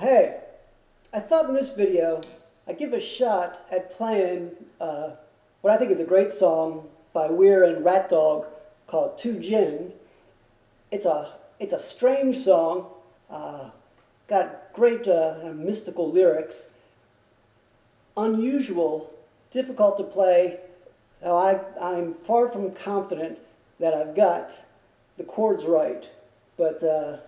Hey, I thought in this video I'd give a shot at playing what I think is a great song by Weir and RatDog called Djinn. It's a strange song, got great mystical lyrics, unusual, difficult to play. I'm far from confident that I've got the chords right, but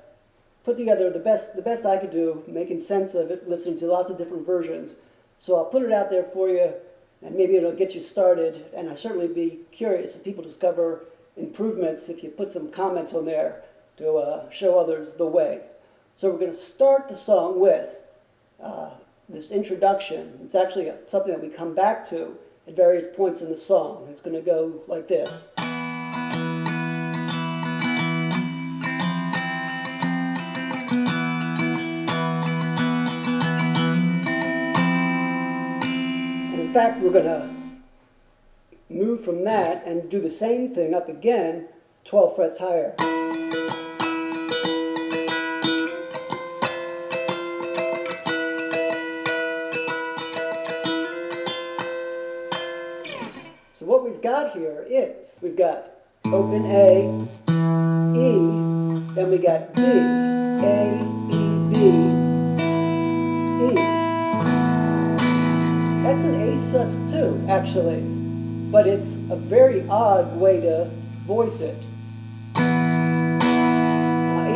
put together the best I could do, making sense of it, listening to lots of different versions. So I'll put it out there for you, and maybe it'll get you started. And I'd certainly be curious if people discover improvements if you put some comments on there to show others the way. So we're going to start the song with this introduction. It's actually something that we come back to at various points in the song. It's going to go like this. In fact, we're going to move from that and do the same thing up again, 12 frets higher. So what we've got here is, we've got open A, E, then we got B, A, E, B, E. That's an A sus2, actually, but it's a very odd way to voice it. A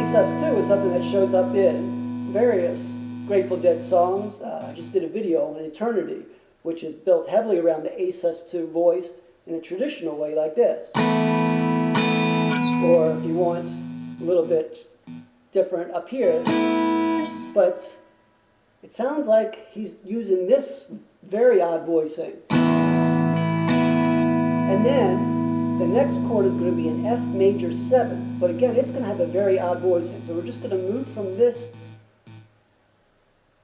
sus2 is something that shows up in various Grateful Dead songs. I just did a video on Eternity, which is built heavily around the A sus2 voiced in a traditional way like this. Or if you want a little bit different up here, but it sounds like he's using this very odd voicing. And then the next chord is going to be an F major 7th, but again it's going to have a very odd voicing. So we're just going to move from this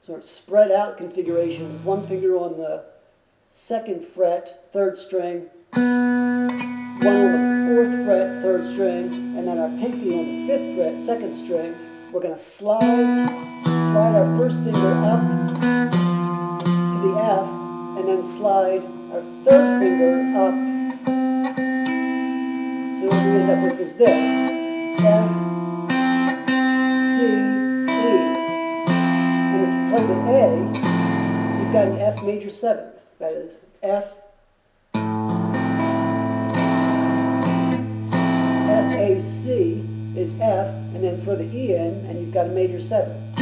sort of spread out configuration with one finger on the 2nd fret, 3rd string, one on the 4th fret, 3rd string, and then our pinky on the 5th fret, 2nd string. We're going to slide our first finger up to the F, and then slide our 3rd finger up. So what we end up with is this: F, C, E. And if you play the A, you've got an F major 7th. That is F, F, A, C is F, and then throw the E in, and you've got a major 7th.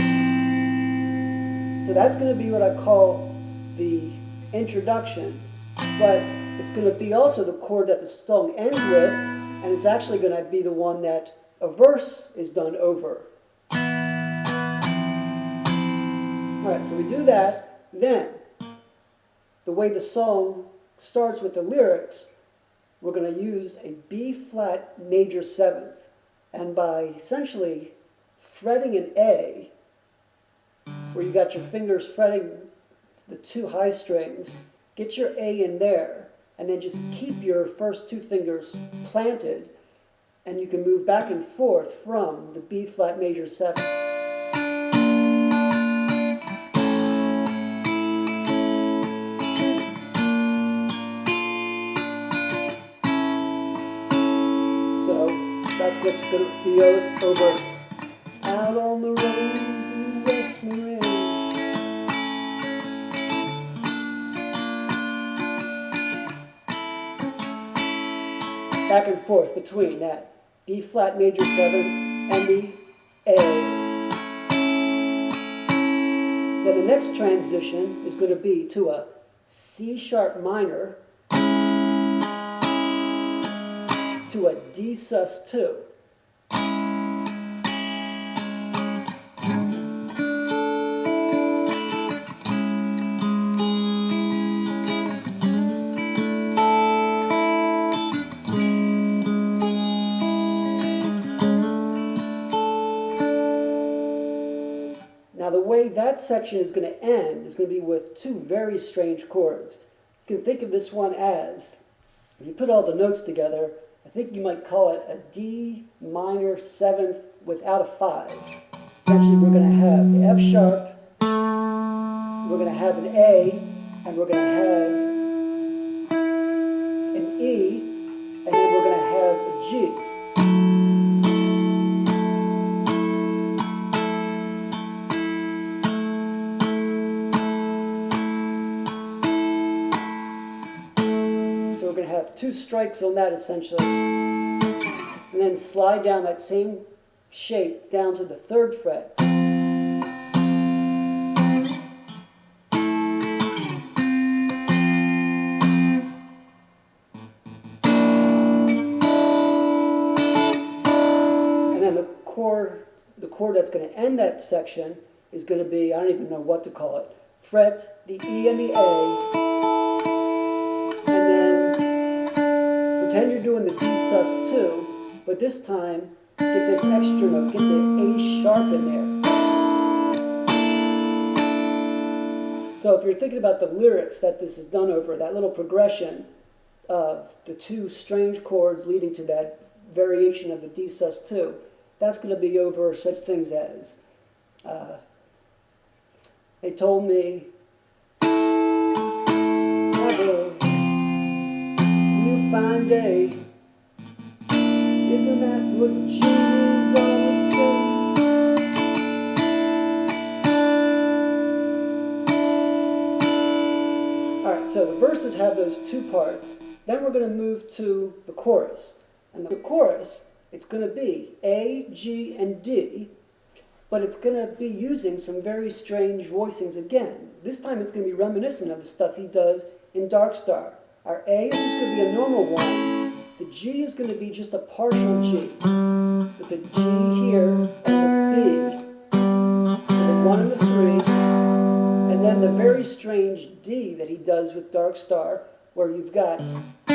So that's going to be what I call the introduction, but it's going to be also the chord that the song ends with, and it's actually going to be the one that a verse is done over. Alright, so we do that. Then, the way the song starts with the lyrics, we're going to use a B flat major 7th, and by essentially fretting an A, where you got your fingers fretting the 2 high strings, get your A in there, and then just keep your first 2 fingers planted, and you can move back and forth from the B flat major 7th. So that's what's going to be over. Out on the road, West Marin. Back and forth between that B flat major 7th and the A. Then the next transition is going to be to a C sharp minor to a D sus2. Now the way that section is going to end is going to be with 2 very strange chords. You can think of this one as, if you put all the notes together, I think you might call it a D minor 7th without a 5. Essentially we're going to have F sharp, we're going to have an A, and we're going to have an E, and then we're going to have a G. So we're going to have two strikes on that essentially, and then slide down that same shape down to the 3rd fret. And then the chord that's going to end that section is going to be, I don't even know what to call it, fret the E and the A, and then pretend you're doing the D sus2, but this time get this extra note, get the A sharp in there. So if you're thinking about the lyrics that this is done over, that little progression of the two strange chords leading to that variation of the D sus2, that's going to be over such things as, they told me, have a new fine day. Isn't that what Jews always say? Alright, so the verses have those two parts. Then we're going to move to the chorus. And the chorus, it's going to be A, G, and D, but it's going to be using some very strange voicings again. This time it's going to be reminiscent of the stuff he does in Dark Star. Our A is just going to be a normal one. The G is going to be just a partial G, with the G here and the B, and the 1 and the 3, and then the very strange D that he does with Dark Star, where you've got D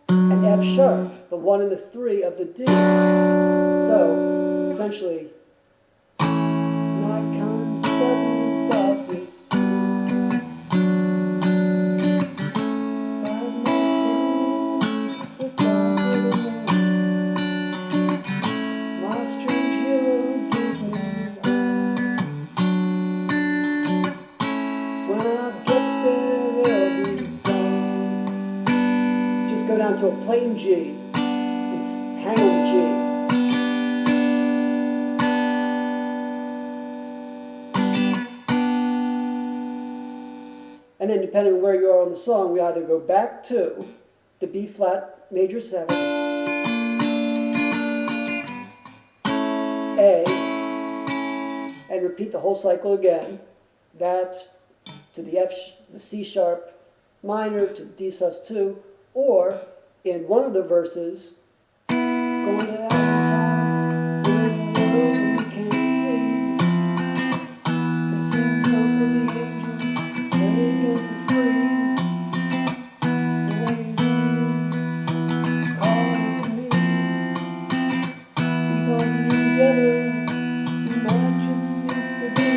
and F sharp, the 1 and the 3 of the D. So, essentially, night comes sudden darkness. Go down to a plain G and hang on the G. And then depending on where you are on the song, we either go back to the B flat major 7, A, and repeat the whole cycle again, that to the the C sharp minor to D sus2, or in one of the verses, going to Adam's house, in a world that we can't see, the same come with the angels, begging for free. The way is calling to me. We don't be together, we might just cease to be.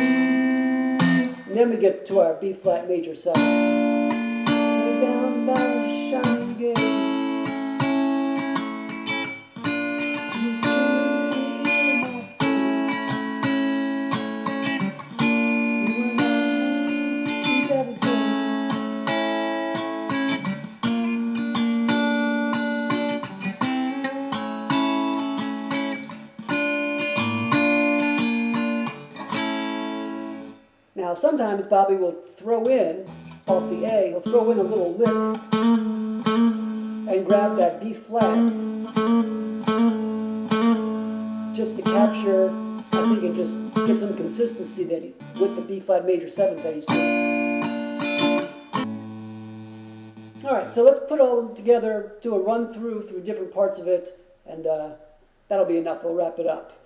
And then we get to our B flat major 7. Way down by the shining gate. You dream my feet. You and I, we gotta go. Now sometimes Bobby will throw in, off the A, he'll throw in a little lick and grab that B flat just to capture, I think, and just get some consistency that he's with the B flat major 7 that he's doing. Alright, so let's put all of them together, do a run through different parts of it, and that'll be enough. We'll wrap it up.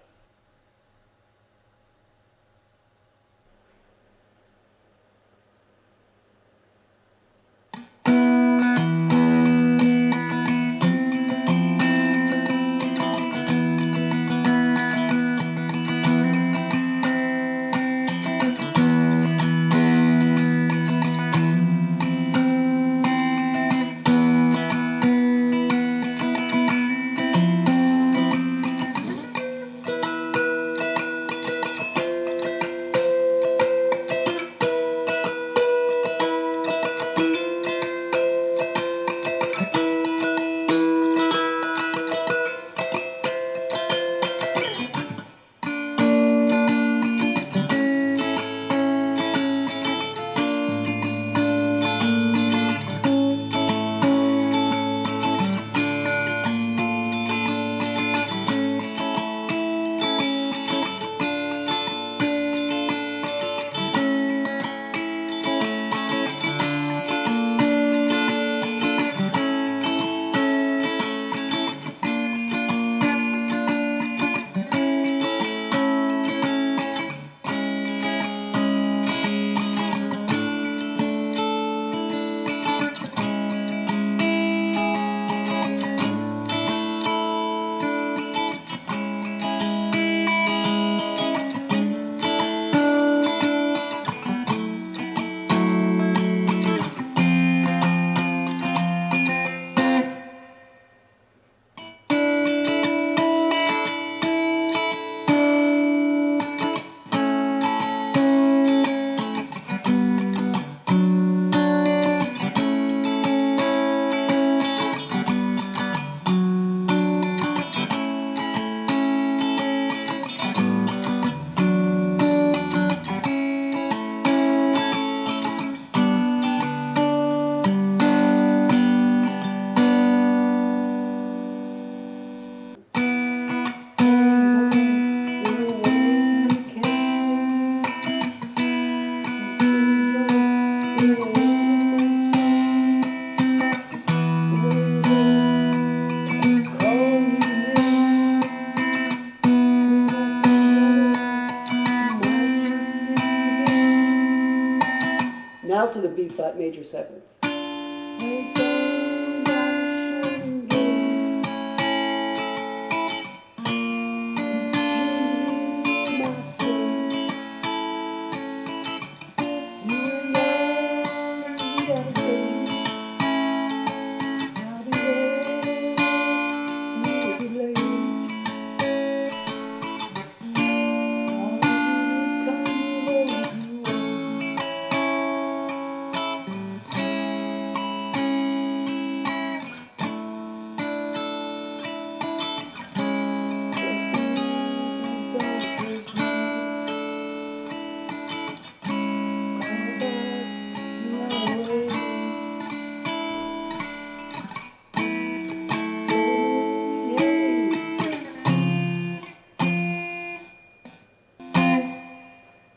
out to the B flat major 7th.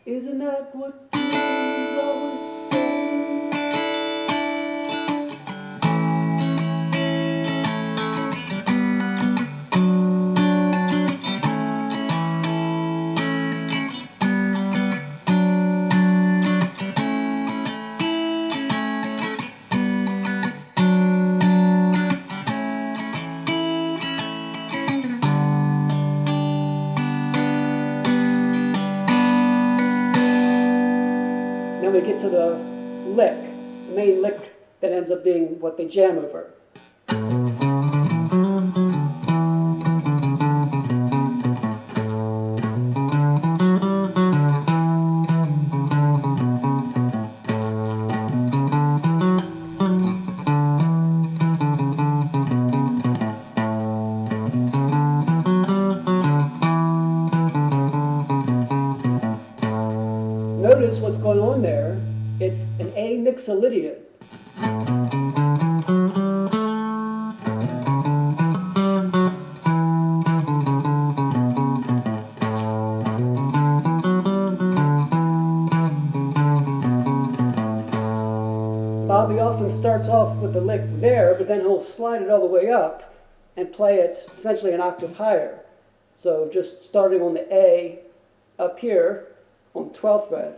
Isn't that what dreams always say? Then we get to the lick, the main lick that ends up being what they jam over. Notice what's going on there. It's an A mixolydian. Bobby often starts off with the lick there, but then he'll slide it all the way up and play it essentially an octave higher. So just starting on the A up here on the 12th fret.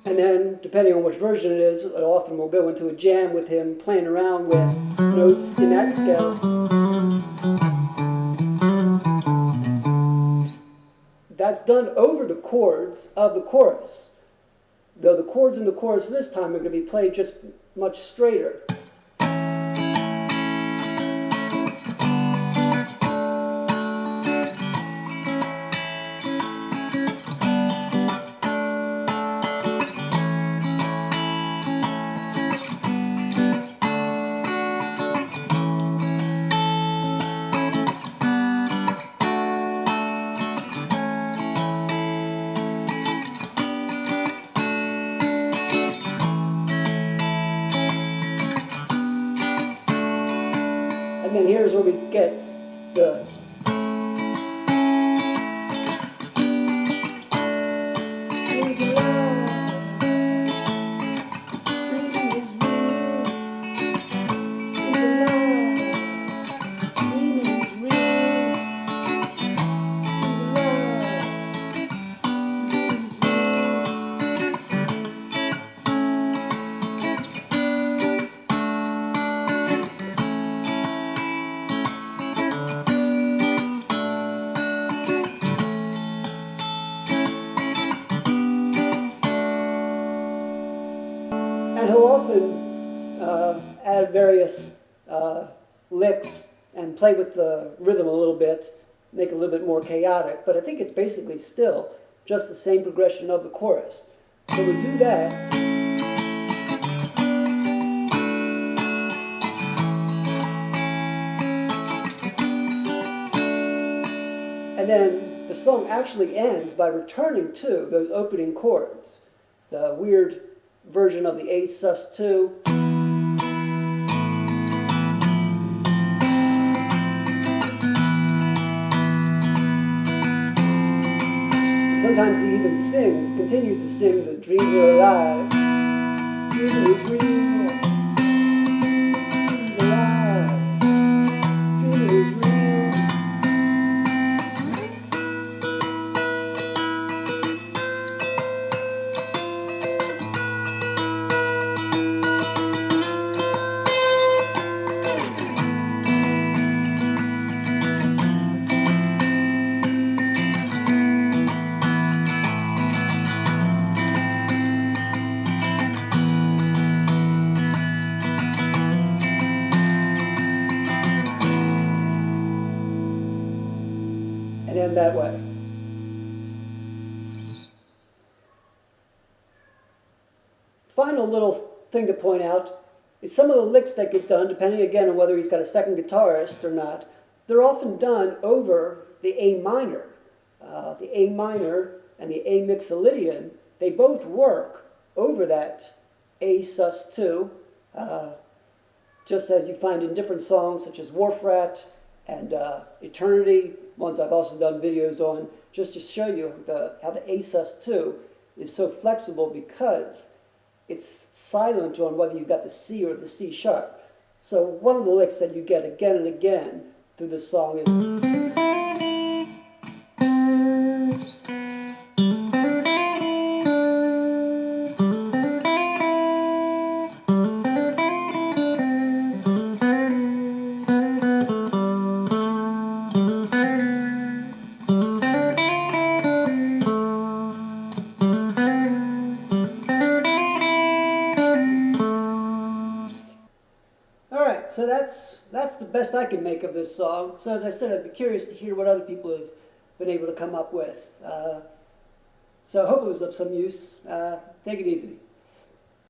And then, depending on which version it is, it often will go into a jam with him playing around with notes in that scale. That's done over the chords of the chorus, though the chords in the chorus this time are going to be played just much straighter. And then here's where we get the dreams alive, dreaming is real, dreams alive, dreaming is real, dreams alive, dreaming is real. And he'll often add various licks and play with the rhythm a little bit, make it a little bit more chaotic, but I think it's basically still just the same progression of the chorus. So we do that. And then the song actually ends by returning to those opening chords, the weird version of the A sus2. Sometimes he even sings, continues to sing the dreams are alive. Dreaming is real. Dreams alive. Dreaming is real. And end that way. Final little thing to point out is some of the licks that get done, depending again on whether he's got a second guitarist or not, they're often done over the A minor. The A minor and the A mixolydian, they both work over that A sus2, just as you find in different songs such as Warfrat and Eternity, ones I've also done videos on, just to show you how the A sus2 is so flexible because it's silent on whether you've got the C or the C sharp. So one of the licks that you get again and again through this song is... Alright, so that's the best I can make of this song. So as I said, I'd be curious to hear what other people have been able to come up with. So I hope it was of some use. Take it easy.